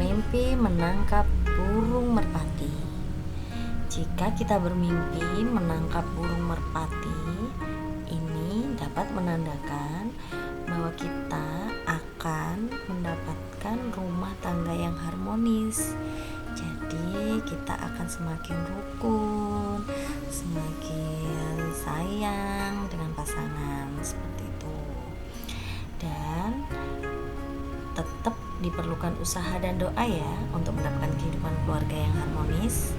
Mimpi menangkap burung merpati. Jika kita bermimpi menangkap burung merpati, ini dapat menandakan bahwa kita akan mendapatkan rumah tangga yang harmonis. Jadi kita akan semakin rukun, semakin sayang dengan pasangan seperti itu. Dan tetap diperlukan usaha dan doa ya untuk mendapatkan kehidupan keluarga yang harmonis.